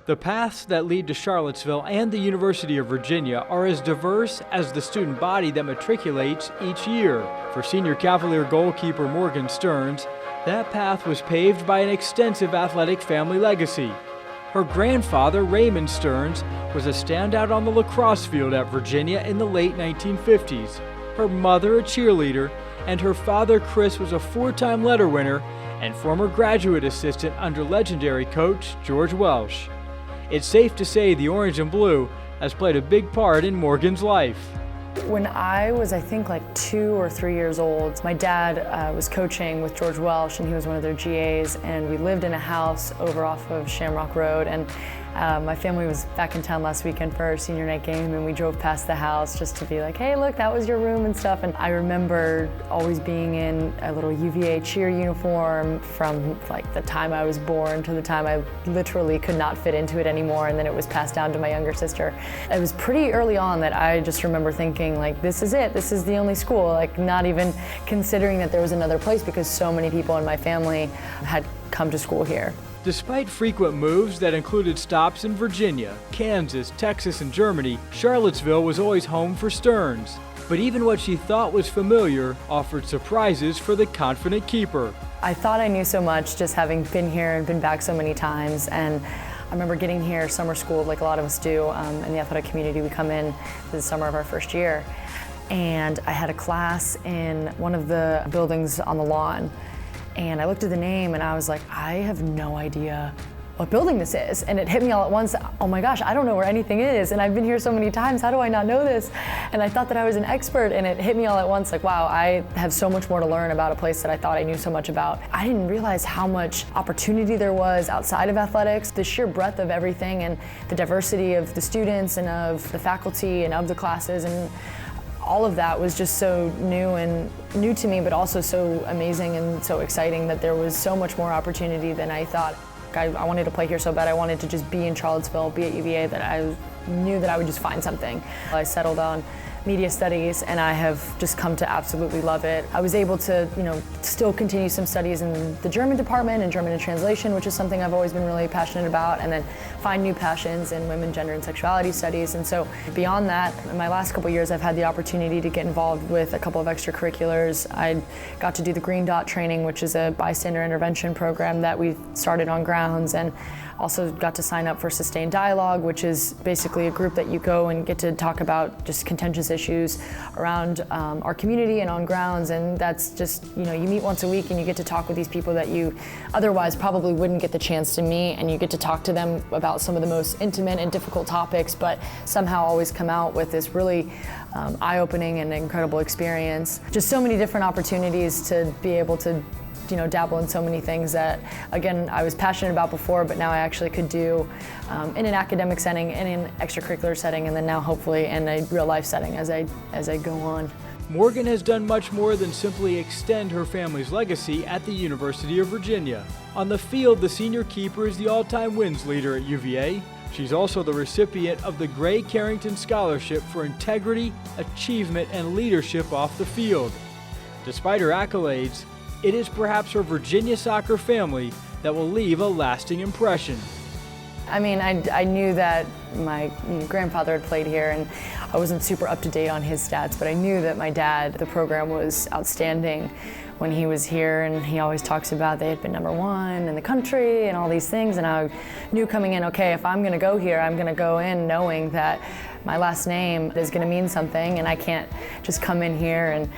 The paths that lead to Charlottesville and the University of Virginia are as diverse as the student body that matriculates each year. For senior Cavalier goalkeeper Morgan Stearns, that path was paved by an extensive athletic family legacy. Her grandfather, Raymond Stearns, was a standout on the lacrosse field at Virginia in the late 1950s. Her mother, a cheerleader, and her father, Chris, was a four-time letter winner and former graduate assistant under legendary coach George Welsh. It's safe to say the orange and blue has played a big part in Morgan's life. When I was, I think, like 2 or 3 years old, my dad was coaching with George Welsh, and he was one of their GAs, and we lived in a house over off of Shamrock Road, and my family was back in town last weekend for our senior night game, and we drove past the house just to be like, hey, look, that was your room and stuff. And I remember always being in a little UVA cheer uniform from like the time I was born to the time I literally could not fit into it anymore, and then it was passed down to my younger sister. It was pretty early on that I just remember thinking, like, this is it, this is the only school, like not even considering that there was another place because so many people in my family had come to school here. Despite frequent moves that included stops in Virginia, Kansas, Texas, and Germany, Charlottesville was always home for Stearns. But even what she thought was familiar offered surprises for the confident keeper. I thought I knew so much just having been here and been back so many times, and I remember getting here summer school like a lot of us do in the athletic community. We come in for the summer of our first year, and I had a class in one of the buildings on the lawn. And I looked at the name and I was like, I have no idea what building this is. And it hit me all at once, oh my gosh, I don't know where anything is. And I've been here so many times, how do I not know this? And I thought that I was an expert, and it hit me all at once, like, wow, I have so much more to learn about a place that I thought I knew so much about. I didn't realize how much opportunity there was outside of athletics, the sheer breadth of everything and the diversity of the students and of the faculty and of the classes, and all of that was just so new to me, but also so amazing and so exciting that there was so much more opportunity than I thought. I wanted to play here so bad. I wanted to just be in Charlottesville, be at UVA, that I knew that I would just find something. I settled on media studies, and I have just come to absolutely love it. I was able to, still continue some studies in the German department and German and translation, which is something I've always been really passionate about, and then find new passions in women, gender, and sexuality studies. And so beyond that, in my last couple years, I've had the opportunity to get involved with a couple of extracurriculars. I got to do the Green Dot training, which is a bystander intervention program that we started on grounds, and also got to sign up for Sustained Dialogue, which is basically a group that you go and get to talk about just contentious issues around our community and on grounds. And that's just, you meet once a week and you get to talk with these people that you otherwise probably wouldn't get the chance to meet, and you get to talk to them about some of the most intimate and difficult topics, but somehow always come out with this really eye-opening and incredible experience. Just so many different opportunities to be able to dabble in so many things that, again, I was passionate about before, but now I actually could do in an academic setting, in an extracurricular setting, and then now hopefully in a real life setting as I go on. Morgan has done much more than simply extend her family's legacy at the University of Virginia. On the field, the senior keeper is the all-time wins leader at UVA. She's also the recipient of the Gray Carrington Scholarship for integrity, achievement, and leadership off the field. Despite her accolades, it is perhaps her Virginia soccer family that will leave a lasting impression. I mean, I knew that my grandfather had played here, and I wasn't super up to date on his stats, but I knew that my dad, the program was outstanding when he was here, and he always talks about they had been #1 in the country and all these things, and I knew coming in, okay, if I'm gonna go here, I'm gonna go in knowing that my last name is gonna mean something, and I can't just come in here and,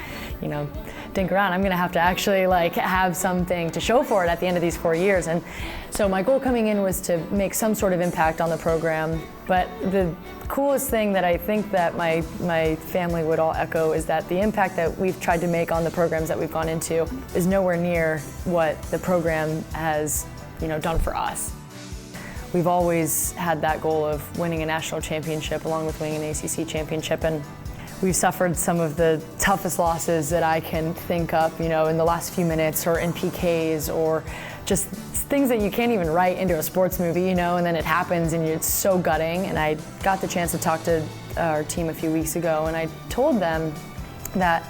dink around. I'm gonna have to actually have something to show for it at the end of these 4 years. And so my goal coming in was to make some sort of impact on the program. But the coolest thing that I think that my family would all echo is that the impact that we've tried to make on the programs that we've gone into is nowhere near what the program has, done for us. We've always had that goal of winning a national championship along with winning an ACC championship, and we've suffered some of the toughest losses that I can think of, in the last few minutes or in PKs, or just things that you can't even write into a sports movie, and then it happens and it's so gutting. And I got the chance to talk to our team a few weeks ago, and I told them that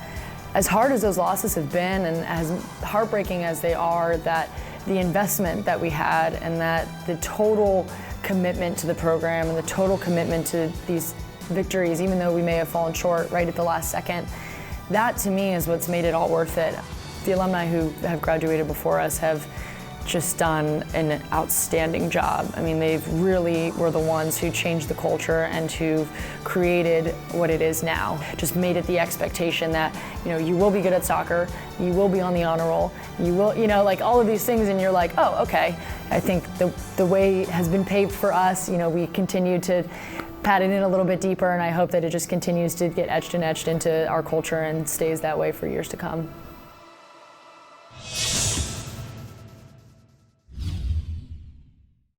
as hard as those losses have been and as heartbreaking as they are, that the investment that we had and that the total commitment to the program and the total commitment to these victories, even though we may have fallen short right at the last second, that to me is what's made it all worth it. The alumni who have graduated before us have just done an outstanding job. I mean, they really were the ones who changed the culture and who created what it is now. Just made it the expectation that, you will be good at soccer, you will be on the honor roll, you will, like all of these things, and you're like, oh, okay. I think the way has been paved for us. We continue to pat it in a little bit deeper, and I hope that it just continues to get etched and etched into our culture and stays that way for years to come.